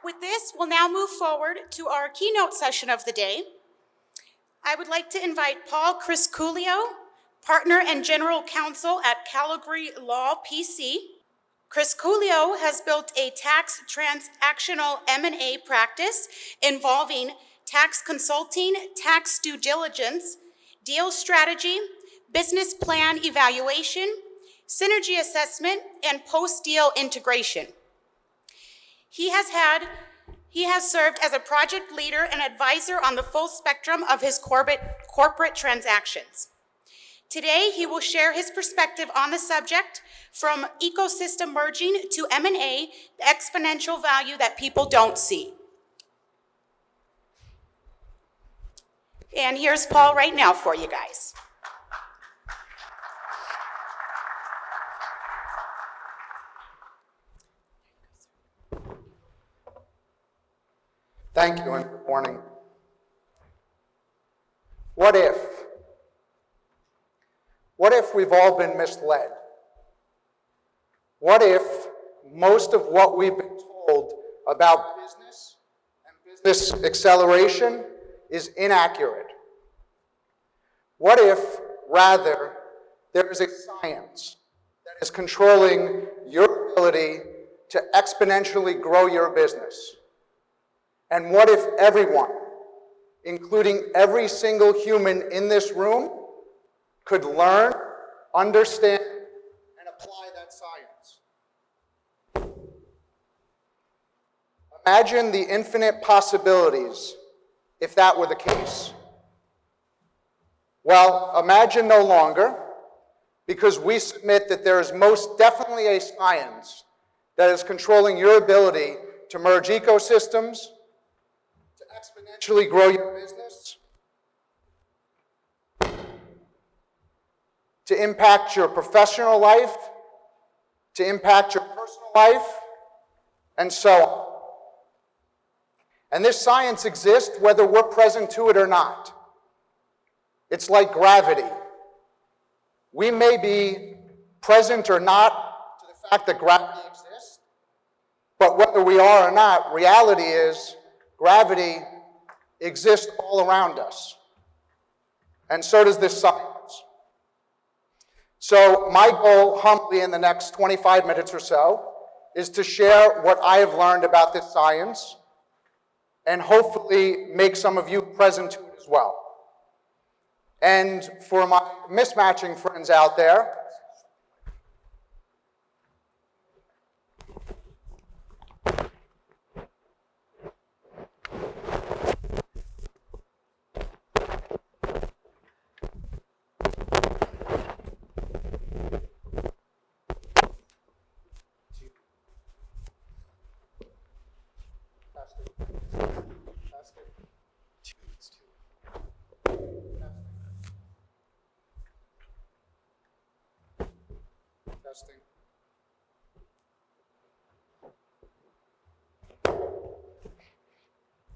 With this, we'll now move forward to our keynote session of the day. I would like to invite Paul Criscuolo, Partner and General Counsel at Callagy Law, PC. Criscuolo has built a tax transactional M&A practice involving tax consulting, tax due diligence, deal strategy, business plan evaluation, synergy assessment, and post-deal integration. He has served as a project leader and advisor on the full spectrum of his corporate transactions. Today, he will share his perspective on the subject, from ecosystem merging to M&A, the exponential value that people don't see. And here's Paul right now for you guys. Thank you and good morning. What if? What if we've all been misled? What if most of what we've been told about business and business acceleration is inaccurate? What if, rather, there is a science that is controlling your ability to exponentially grow your business? And what if everyone, including every single human in this room, could learn, understand, and apply that science? Imagine the infinite possibilities if that were the case. Well, imagine no longer, because we submit that there is most definitely a science that is controlling your ability to merge ecosystems, to exponentially grow your business, to impact your professional life, to impact your personal life, and so on. And this science exists whether we're present to it or not. It's like gravity. We may be present or not to the fact that gravity exists, but whether we are or not, reality is gravity exists all around us. And so does this science. So my goal, humbly, in the next 25 minutes or so, is to share what I have learned about this science and hopefully make some of you present to it as well. And for my mismatching friends out there,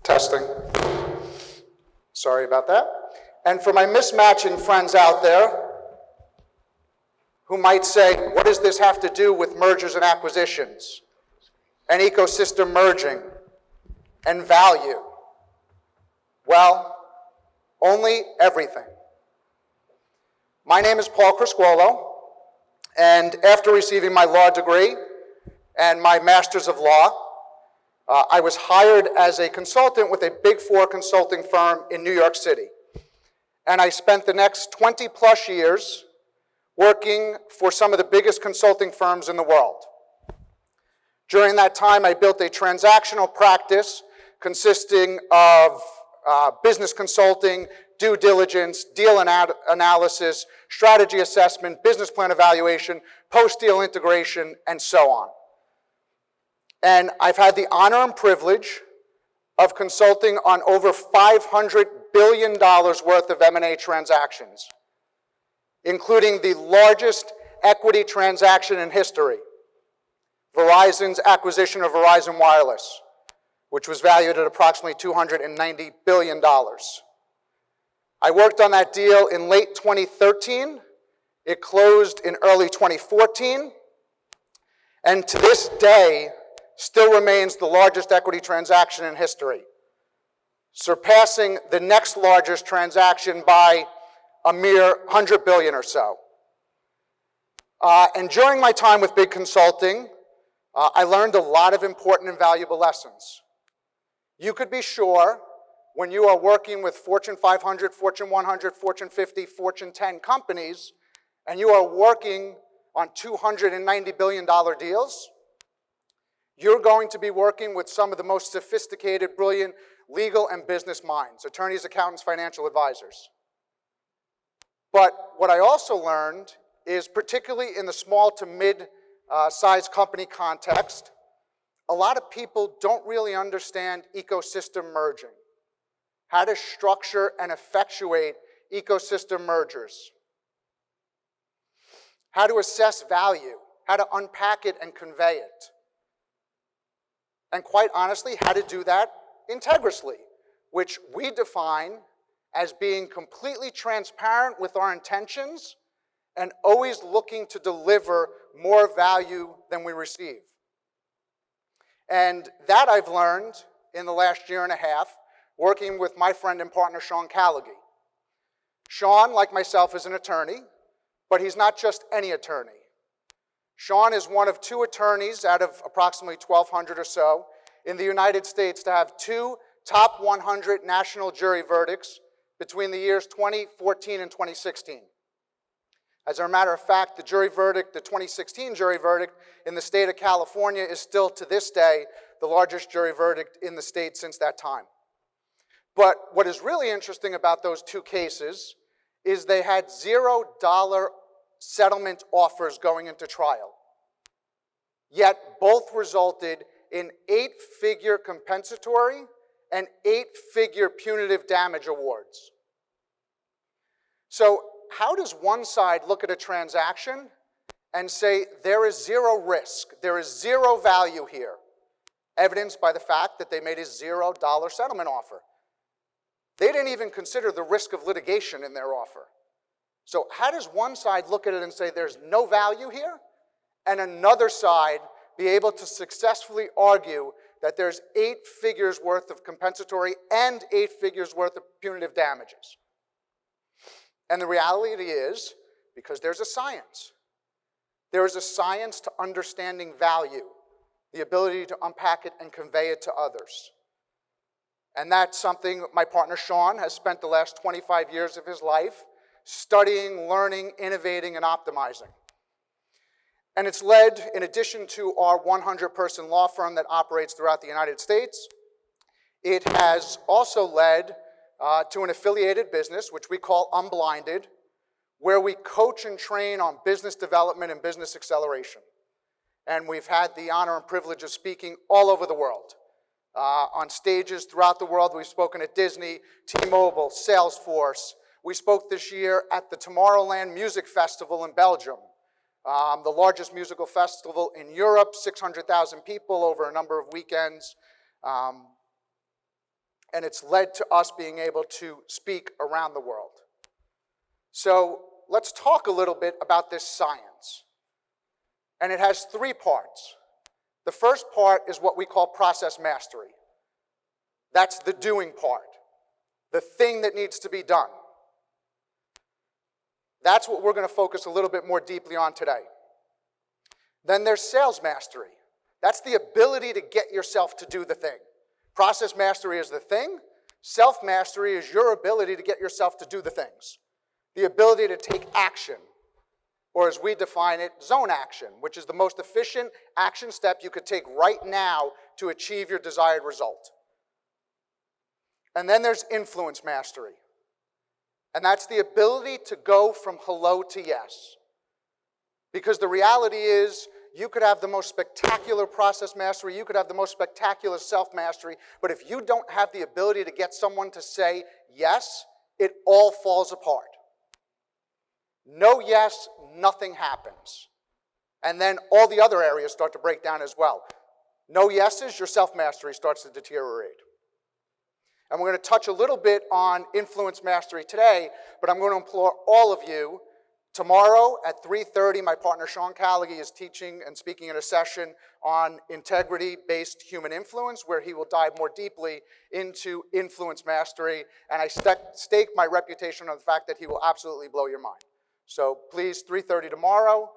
Testing. Sorry about that. And for my mismatching friends out there who might say, what does this have to do with mergers and acquisitions and ecosystem merging and value? Well, only everything. My name is Paul Criscuolo, and after receiving my law degree and my master's of law, I was hired as a consultant with a Big Four consulting firm in New York City. And I spent the next 20 plus years working for some of the biggest consulting firms in the world. During that time, I built a transactional practice consisting of business consulting, due diligence, deal analysis, strategy assessment, business plan evaluation, post-deal integration, and so on. And I've had the honor and privilege of consulting on over $500 billion worth of M&A transactions, including the largest equity transaction in history, Verizon's acquisition of Verizon Wireless, which was valued at approximately $290 billion. I worked on that deal in late 2013. It closed in early 2014. And to this day, still remains the largest equity transaction in history, surpassing the next largest transaction by a mere 100 billion or so. And during my time with big consulting, I learned a lot of important and valuable lessons. You could be sure when you are working with Fortune 500, Fortune 100, Fortune 50, Fortune 10 companies, and you are working on $290 billion deals, you're going to be working with some of the most sophisticated, brilliant legal and business minds, attorneys, accountants, financial advisors. But what I also learned is, particularly in the small to mid-sized company context, a lot of people don't really understand ecosystem merging, how to structure and effectuate ecosystem mergers, how to assess value, how to unpack it and convey it, and quite honestly, how to do that integrally, which we define as being completely transparent with our intentions and always looking to deliver more value than we receive. And that I've learned in the last year and a half, working with my friend and partner, Sean Callagy. Sean, like myself, is an attorney, but he's not just any attorney. Sean is one of 2 attorneys out of approximately 1,200 or so in the United States to have 2 top 100 national jury verdicts between the years 2014 and 2016. As a matter of fact, the jury verdict, the 2016 jury verdict in the state of California is still to this day the largest jury verdict in the state since that time. But what is really interesting about those 2 cases is they had $0 settlement offers going into trial. Yet both resulted in 8-figure compensatory and 8-figure punitive damage awards. So how does one side look at a transaction and say there is 0 risk, there is 0 value here, evidenced by the fact that they made a $0 settlement offer? They didn't even consider the risk of litigation in their offer. So how does one side look at it and say there's no value here, and another side be able to successfully argue that there's 8 figures worth of compensatory and 8 figures worth of punitive damages? And the reality is, because there's a science. There is a science to understanding value, the ability to unpack it and convey it to others. And that's something my partner Sean has spent the last 25 years of his life studying, learning, innovating, and optimizing. And it's led, in addition to our 100-person law firm that operates throughout the United States, it has also led to an affiliated business, which we call Unblinded, where we coach and train on business development and business acceleration. And we've had the honor and privilege of speaking all over the world. On stages throughout the world. We've spoken at Disney, T-Mobile, Salesforce. We spoke this year at the Tomorrowland Music Festival in Belgium, the largest musical festival in Europe, 600,000 people over a number of weekends. And it's led to us being able to speak around the world. So let's talk a little bit about this science. And it has 3 parts. The first part is what we call process mastery. That's the doing part, the thing that needs to be done. That's what we're going to focus a little bit more deeply on today. Then there's sales mastery. That's the ability to get yourself to do the thing. Process mastery is the thing. Self-mastery is your ability to get yourself to do the things. The ability to take action, or as we define it, zone action, which is the most efficient action step you could take right now to achieve your desired result. And then there's influence mastery. And that's the ability to go from hello to yes. Because the reality is, you could have the most spectacular process mastery, you could have the most spectacular self-mastery, but if you don't have the ability to get someone to say yes, it all falls apart. No yes, nothing happens. And then all the other areas start to break down as well. No yeses, your self-mastery starts to deteriorate. And we're going to touch a little bit on influence mastery today, but I'm going to implore all of you Tomorrow at 3:30, my partner Sean Callagy is teaching and speaking in a session on integrity-based human influence, where he will dive more deeply into influence mastery, and I stake my reputation on the fact that he will absolutely blow your mind. So please, 3:30 tomorrow,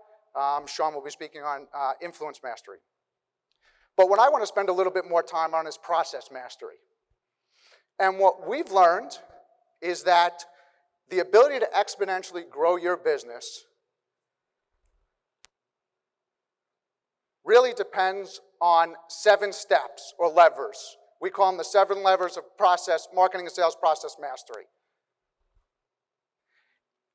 Sean will be speaking on influence mastery. But what I want to spend a little bit more time on is process mastery. And what we've learned is that the ability to exponentially grow your business really depends on 7 steps or levers. We call them the 7 levers of marketing and sales process mastery.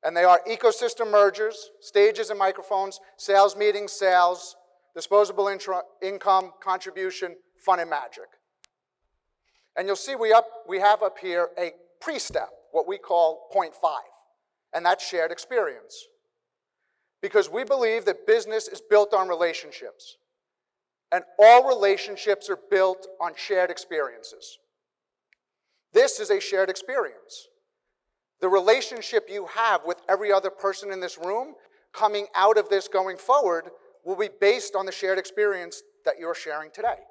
And they are ecosystem mergers, stages and microphones, sales meetings, sales, disposable income, contribution, fun and magic. And you'll see we have up here a pre-step, what we call point 5, and that's shared experience. Because we believe that business is built on relationships, and all relationships are built on shared experiences. This is a shared experience. The relationship you have with every other person in this room coming out of this going forward will be based on the shared experience that you're sharing today.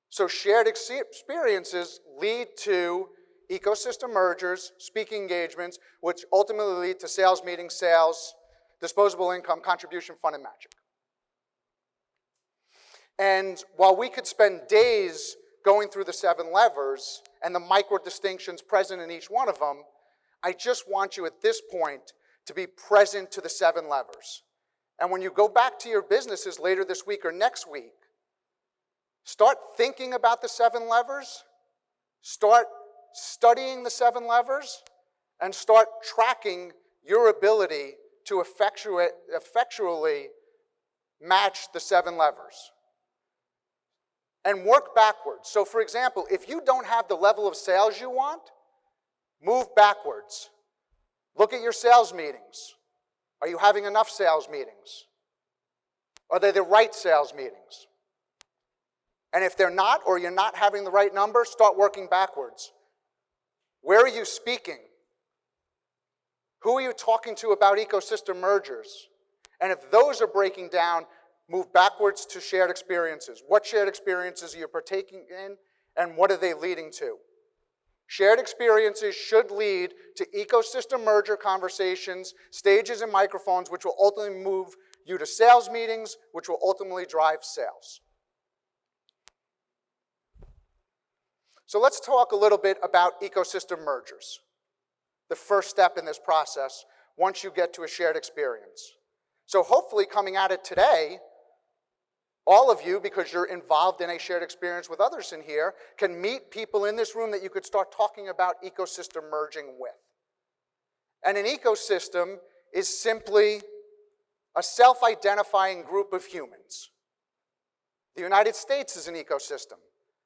So shared experiences lead to ecosystem mergers, speaking engagements, which ultimately lead to sales meetings, sales, disposable income, contribution, fun, and magic. And while we could spend days going through the 7 levers and the micro distinctions present in each one of them, I just want you at this point to be present to the 7 levers. And when you go back to your businesses later this week or next week, start thinking about the 7 levers, start studying the 7 levers, and start tracking your ability to effectually match the 7 levers. And work backwards. So for example, if you don't have the level of sales you want, move backwards. Look at your sales meetings. Are you having enough sales meetings? Are they the right sales meetings? And if they're not, or you're not having the right number, start working backwards. Where are you speaking? Who are you talking to about ecosystem mergers? And if those are breaking down, move backwards to shared experiences. What shared experiences are you partaking in, and what are they leading to? Shared experiences should lead to ecosystem merger conversations, stages and microphones, which will ultimately move you to sales meetings, which will ultimately drive sales. So let's talk a little bit about ecosystem mergers. The first step in this process, once you get to a shared experience. So hopefully coming at it today, all of you, because you're involved in a shared experience with others in here, can meet people in this room that you could start talking about ecosystem merging with. And an ecosystem is simply a self-identifying group of humans. The United States is an ecosystem.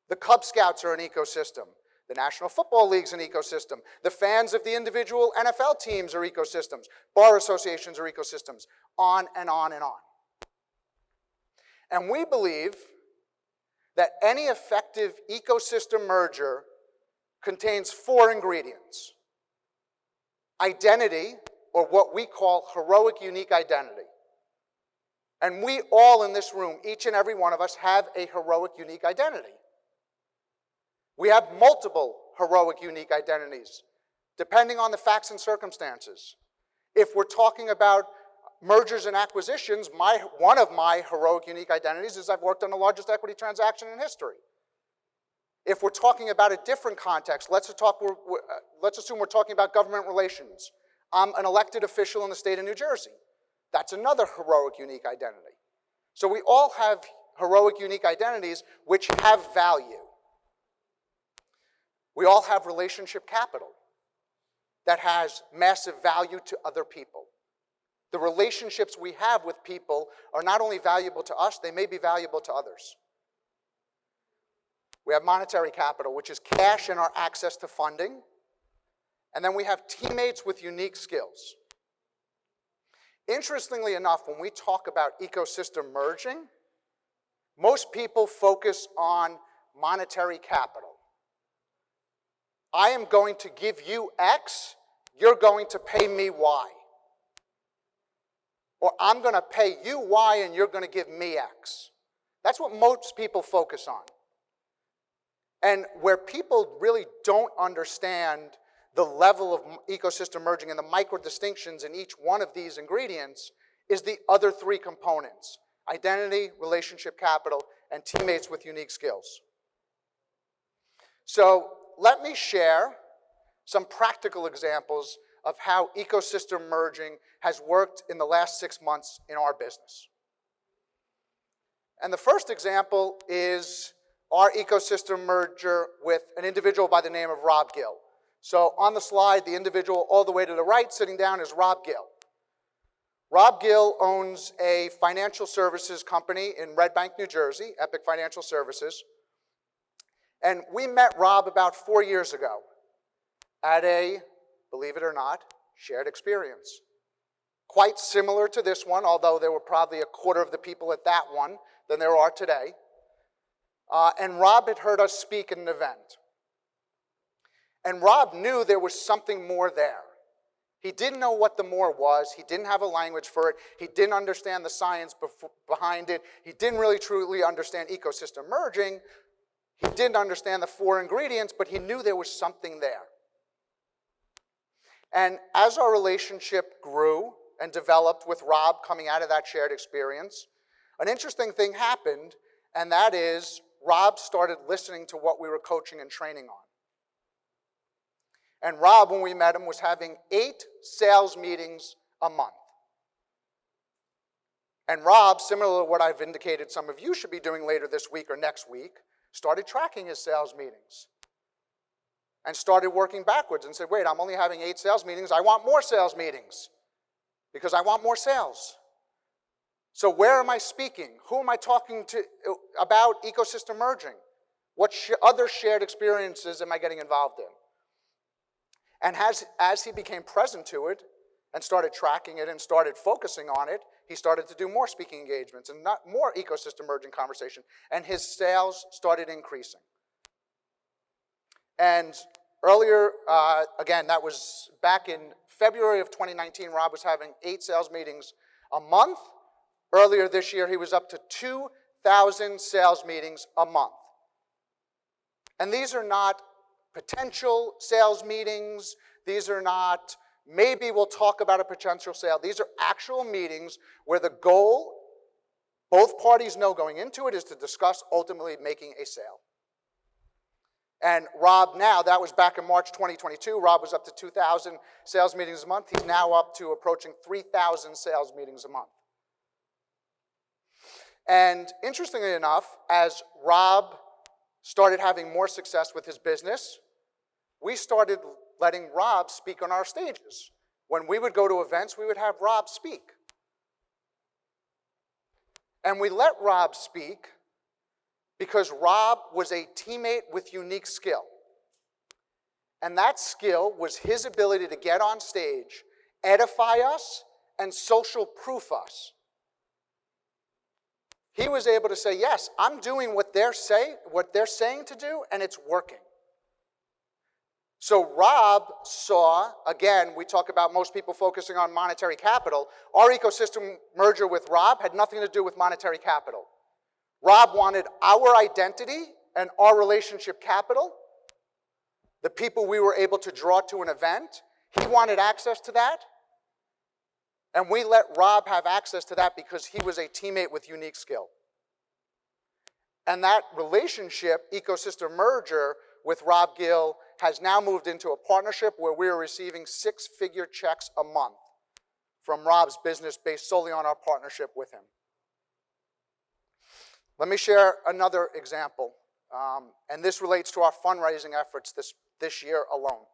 The Cub Scouts are an ecosystem. The National Football League's an ecosystem. The fans of the individual NFL teams are ecosystems. Bar associations are ecosystems. On and on and on. And we believe that any effective ecosystem merger contains 4 ingredients. Identity, or what we call heroic unique identity. And we all in this room, each and every one of us, have a heroic unique identity. We have multiple heroic unique identities, depending on the facts and circumstances. If we're talking about mergers and acquisitions, one of my heroic unique identities is I've worked on the largest equity transaction in history. If we're talking about a different context, let's assume we're talking about government relations. I'm an elected official in the state of New Jersey. That's another heroic unique identity. So we all have heroic unique identities which have value. We all have relationship capital that has massive value to other people. The relationships we have with people are not only valuable to us, they may be valuable to others. We have monetary capital, which is cash and our access to funding. And then we have teammates with unique skills. Interestingly enough, when we talk about ecosystem merging, most people focus on monetary capital. I am going to give you X, you're going to pay me Y. or I'm going to pay you Y and you're going to give me X. That's what most people focus on. And where people really don't understand the level of ecosystem merging and the micro distinctions in each one of these ingredients is the other three components: identity, relationship capital, and teammates with unique skills. So let me share some practical examples of how ecosystem merging has worked in the last 6 months in our business. And the first example is our ecosystem merger with an individual by the name of Rob Gill. So on the slide, the individual all the way to the right sitting down is Rob Gill. Rob Gill owns a financial services company in Red Bank, New Jersey, Epic Financial Services. And we met Rob about 4 years ago at a, believe it or not, shared experience. Quite similar to this one, although there were probably a quarter of the people at that one than there are today. And Rob had heard us speak at an event. And Rob knew there was something more there. He didn't know what the more was. He didn't have a language for it. He didn't understand the science behind it. He didn't really truly understand ecosystem merging. He didn't understand the 4 ingredients, but he knew there was something there. And as our relationship grew and developed with Rob coming out of that shared experience, an interesting thing happened, and that is Rob started listening to what we were coaching and training on. And Rob, when we met him, was having 8 sales meetings a month. And Rob, similar to what I've indicated some of you should be doing later this week or next week, started tracking his sales meetings and started working backwards and said, wait, I'm only having 8 sales meetings. I want more sales meetings because I want more sales. So where am I speaking? Who am I talking to about ecosystem merging? What other shared experiences am I getting involved in? And as he became present to it and started tracking it and started focusing on it, he started to do more speaking engagements and not more ecosystem merging conversation, and his sales started increasing. And earlier, again, that was back in February of 2019, Rob was having 8 sales meetings a month. Earlier this year, he was up to 2,000 sales meetings a month. And these are not potential sales meetings. These are not, maybe we'll talk about a potential sale. These are actual meetings where the goal, both parties know going into it, is to discuss ultimately making a sale. And Rob now, that was back in March 2022, Rob was up to 2,000 sales meetings a month. He's now up to approaching 3,000 sales meetings a month. And interestingly enough, as Rob started having more success with his business, we started letting Rob speak on our stages. When we would go to events, we would have Rob speak. And we let Rob speak because Rob was a teammate with unique skill. And that skill was his ability to get on stage, edify us, and social proof us. He was able to say, yes, I'm doing what they're saying to do, and it's working. So Rob saw, again, we talk about most people focusing on monetary capital. Our ecosystem merger with Rob had nothing to do with monetary capital. Rob wanted our identity and our relationship capital, the people we were able to draw to an event. He wanted access to that. And we let Rob have access to that because he was a teammate with unique skill. And that relationship, ecosystem merger with Rob Gill, has now moved into a partnership where we are receiving 6-figure checks a month from Rob's business based solely on our partnership with him. Let me share another example, and this relates to our fundraising efforts this year alone.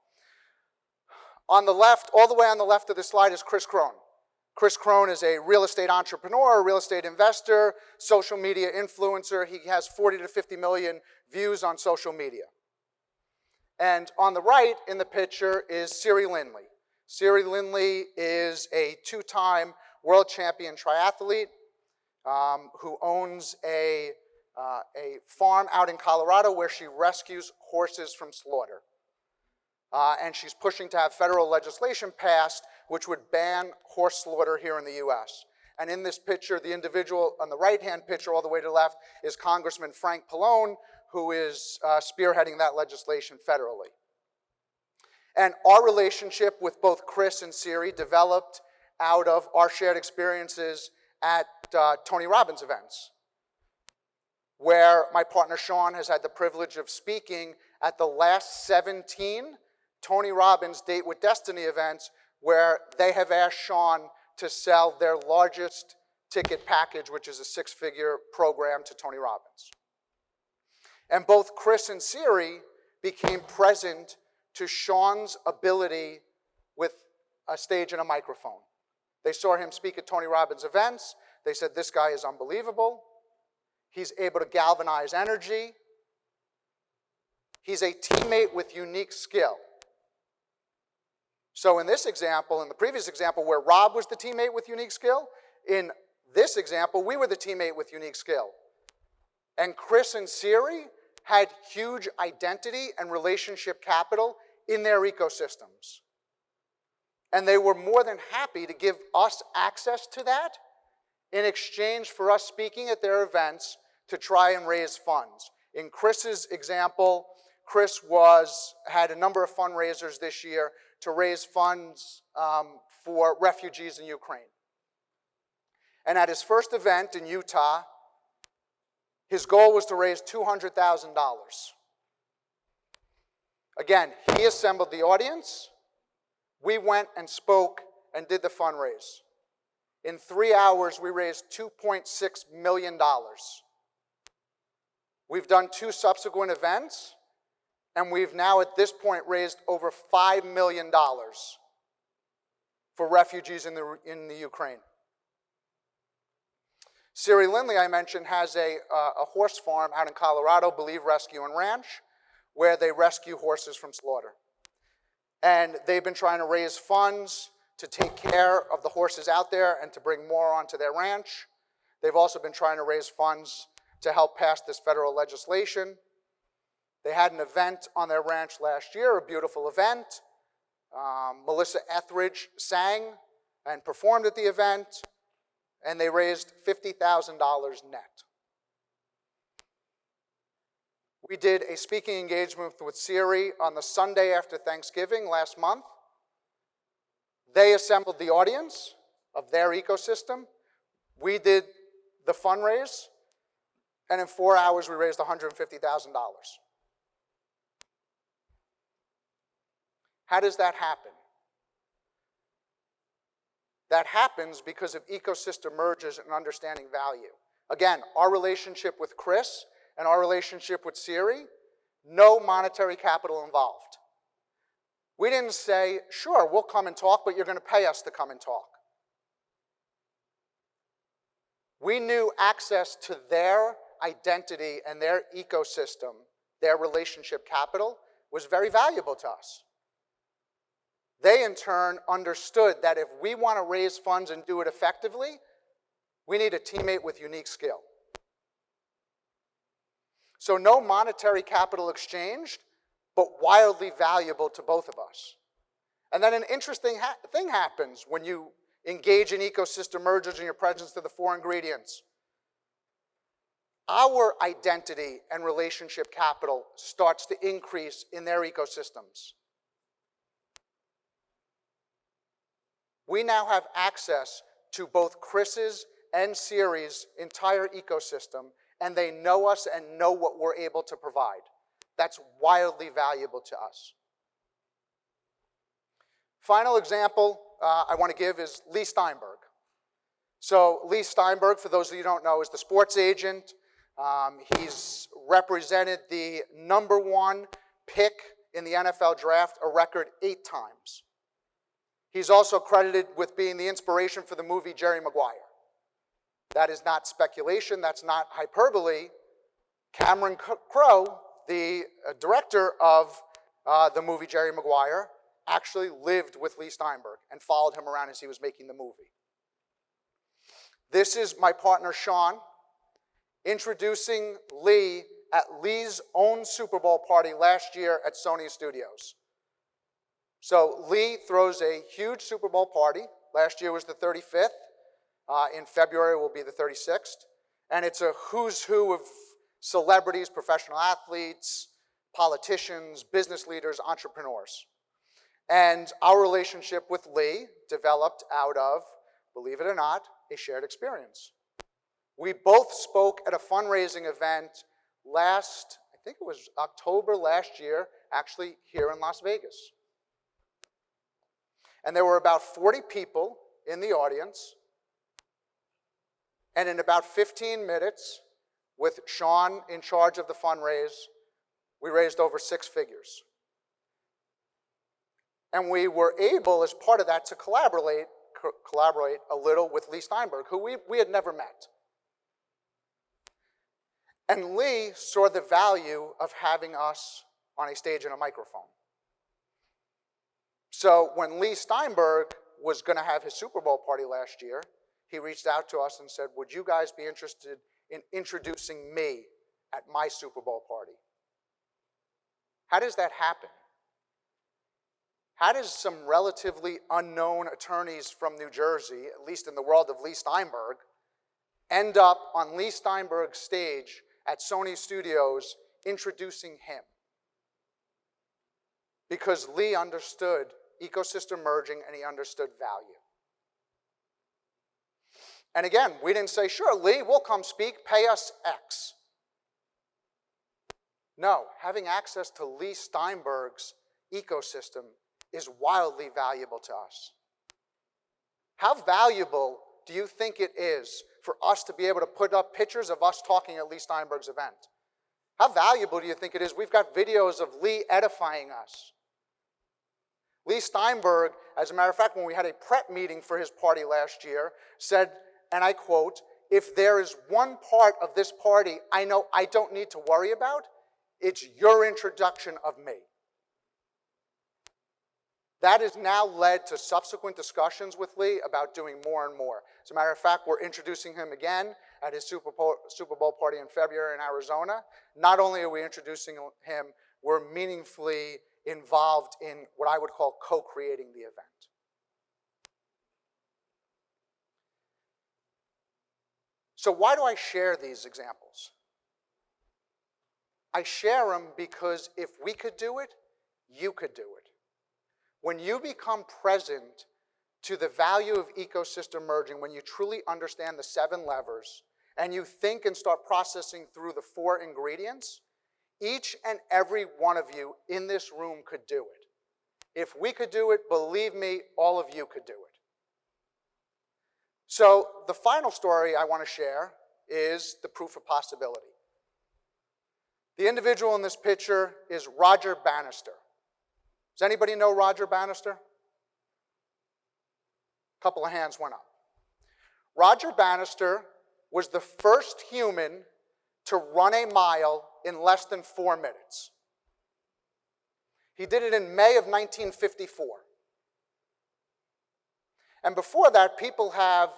On the left, all the way on the left of the slide is Chris Crone. Chris Crone is a real estate entrepreneur, a real estate investor, social media influencer. He has 40 to 50 million views on social media. And on the right in the picture is Siri Lindley. Siri Lindley is a 2-time world champion triathlete who owns a farm out in Colorado where she rescues horses from slaughter. And she's pushing to have federal legislation passed which would ban horse slaughter here in the U.S. And in this picture, the individual on the right-hand picture all the way to the left is Congressman Frank Pallone, who is spearheading that legislation federally. And our relationship with both Chris and Siri developed out of our shared experiences at Tony Robbins events, where my partner Sean has had the privilege of speaking at the last 17 Tony Robbins Date with Destiny events, where they have asked Sean to sell their largest ticket package, which is a 6-figure program, to Tony Robbins. And both Chris and Siri became present to Sean's ability with a stage and a microphone. They saw him speak at Tony Robbins events. They said, this guy is unbelievable. He's able to galvanize energy. He's a teammate with unique skill. So in this example, in the previous example where Rob was the teammate with unique skill, in this example, we were the teammate with unique skill. And Chris and Siri had huge identity and relationship capital in their ecosystems. And they were more than happy to give us access to that in exchange for us speaking at their events to try and raise funds. In Chris's example, Chris had a number of fundraisers this year to raise funds for refugees in Ukraine. And at his first event in Utah, his goal was to raise $200,000. Again, he assembled the audience. We went and spoke and did the fundraise. In 3 hours, we raised $2.6 million. We've done 2 subsequent events, and we've now at this point raised over $5 million for refugees in the Ukraine. Siri Lindley, I mentioned, has a horse farm out in Colorado, Believe Rescue and Ranch, where they rescue horses from slaughter. And they've been trying to raise funds to take care of the horses out there and to bring more onto their ranch. They've also been trying to raise funds to help pass this federal legislation. They had an event on their ranch last year, a beautiful event. Melissa Etheridge sang and performed at the event, and they raised $50,000 net. We did a speaking engagement with Siri on the Sunday after Thanksgiving last month. They assembled the audience of their ecosystem. We did the fundraise, and in 4 hours we raised $150,000. How does that happen? That happens because of ecosystem mergers and understanding value. Again, our relationship with Chris and our relationship with Siri, no monetary capital involved. We didn't say, sure, we'll come and talk, but you're going to pay us to come and talk. We knew access to their identity and their ecosystem, their relationship capital, was very valuable to us. They, in turn, understood that if we want to raise funds and do it effectively, we need a teammate with unique skill. So no monetary capital exchanged, but wildly valuable to both of us. And then an interesting thing happens when you engage in ecosystem mergers and your presence to the 4 ingredients. Our identity and relationship capital starts to increase in their ecosystems. We now have access to both Chris's and Siri's entire ecosystem, and they know us and know what we're able to provide. That's wildly valuable to us. Final example I want to give is Lee Steinberg. So Lee Steinberg, for those of you who don't know, is the sports agent. He's represented the #1 pick in the NFL draft a record 8 times. He's also credited with being the inspiration for the movie Jerry Maguire. That is not speculation, that's not hyperbole. Cameron Crowe, the director of the movie Jerry Maguire, actually lived with Lee Steinberg and followed him around as he was making the movie. This is my partner Sean introducing Lee at Lee's own Super Bowl party last year at Sony Studios. So Lee throws a huge Super Bowl party. Last year was the 35th. In February will be the 36th. And it's a who's who of celebrities, professional athletes, politicians, business leaders, entrepreneurs. And our relationship with Lee developed out of, believe it or not, a shared experience. We both spoke at a fundraising event last, I think it was October last year, actually here in Las Vegas. And there were about 40 people in the audience. And in about 15 minutes, with Sean in charge of the fundraise, we raised over 6 figures. And we were able, as part of that, to collaborate a little with Lee Steinberg, who we had never met. And Lee saw the value of having us on a stage and a microphone. So when Lee Steinberg was going to have his Super Bowl party last year, he reached out to us and said, would you guys be interested in introducing me at my Super Bowl party? How does that happen? How does some relatively unknown attorneys from New Jersey, at least in the world of Lee Steinberg, end up on Lee Steinberg's stage at Sony Studios introducing him? Because Lee understood ecosystem merging and he understood value. And again, we didn't say, sure, Lee, we'll come speak, pay us X. No, having access to Lee Steinberg's ecosystem is wildly valuable to us. How valuable do you think it is for us to be able to put up pictures of us talking at Lee Steinberg's event? How valuable do you think it is? We've got videos of Lee edifying us. Lee Steinberg, as a matter of fact, when we had a prep meeting for his party last year, said, and I quote, if there is one part of this party I know I don't need to worry about, it's your introduction of me. That has now led to subsequent discussions with Lee about doing more and more. As a matter of fact, we're introducing him again at his Super Bowl party in February in Arizona. Not only are we introducing him, we're meaningfully involved in what I would call co-creating the event. So why do I share these examples? I share them because if we could do it, you could do it. When you become present to the value of ecosystem merging, when you truly understand the 7 levers, and you think and start processing through the 4 ingredients, each and every one of you in this room could do it. If we could do it, believe me, all of you could do it. So the final story I want to share is the proof of possibility. The individual in this picture is Roger Bannister. Does anybody know Roger Bannister? A couple of hands went up. Roger Bannister was the first human to run a mile in less than 4 minutes. He did it in May of 1954. And before that, people have,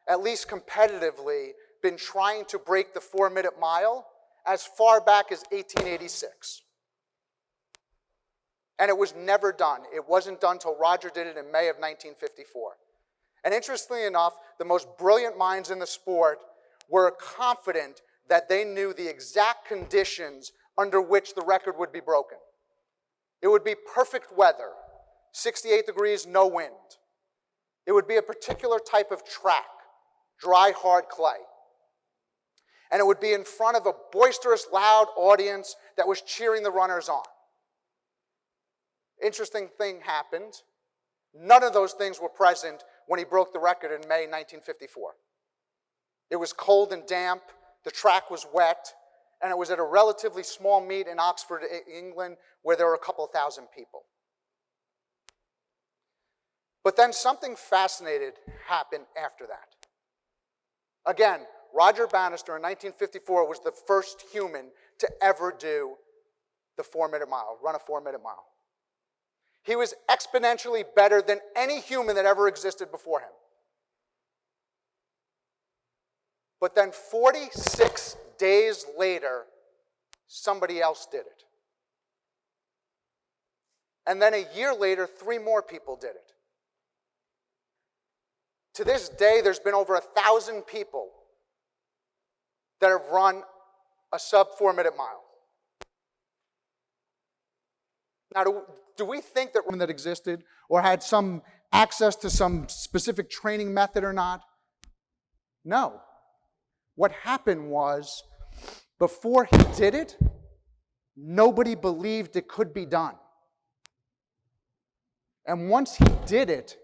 at least competitively, been trying to break the 4-minute mile as far back as 1886. And it was never done. It wasn't done until Roger did it in May of 1954. And interestingly enough, the most brilliant minds in the sport were confident that they knew the exact conditions under which the record would be broken. It would be perfect weather, 68 degrees, no wind. It would be a particular type of track, dry, hard clay. And it would be in front of a boisterous, loud audience that was cheering the runners on. Interesting thing happened. None of those things were present when he broke the record in May 1954. It was cold and damp, the track was wet, and it was at a relatively small meet in Oxford, England, where there were a couple thousand people. But then something fascinating happened after that. Again, Roger Bannister in 1954 was the first human to ever do the 4-minute mile, run a 4-minute mile. He was exponentially better than any human that ever existed before him. But then 46 days later, somebody else did it. And then a year later, 3 more people did it. To this day, there's been over 1,000 people that have run a sub 4-minute mile. Now, do we think that women that existed or had some access to some specific training method or not? No. What happened was, before he did it, nobody believed it could be done. And once he did it,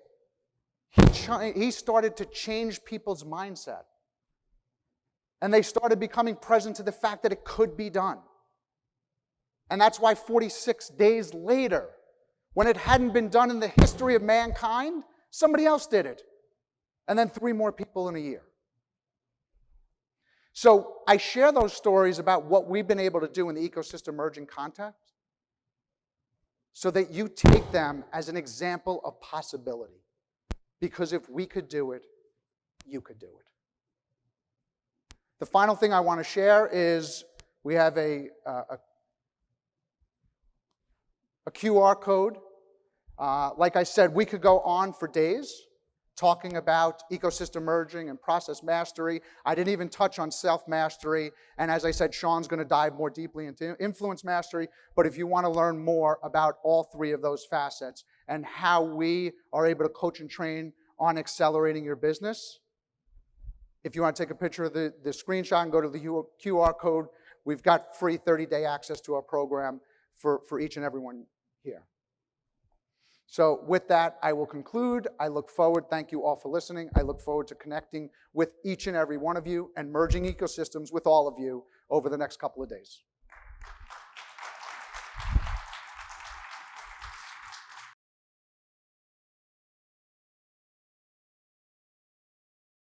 he started to change people's mindset. And they started becoming present to the fact that it could be done. And that's why 46 days later, when it hadn't been done in the history of mankind, somebody else did it. And then 3 more people in a year. So I share those stories about what we've been able to do in the ecosystem merging context so that you take them as an example of possibility. Because if we could do it, you could do it. The final thing I want to share is we have a QR code. Like I said, we could go on for days talking about ecosystem merging and process mastery. I didn't even touch on self-mastery. And as I said, Sean's going to dive more deeply into influence mastery. But if you want to learn more about all 3 of those facets and how we are able to coach and train on accelerating your business, if you want to take a picture of the screenshot and go to the QR code, we've got free 30-day access to our program for each and every one here. So with that, I will conclude. I look forward, thank you all for listening. I look forward to connecting with each and every one of you and merging ecosystems with all of you over the next couple of days.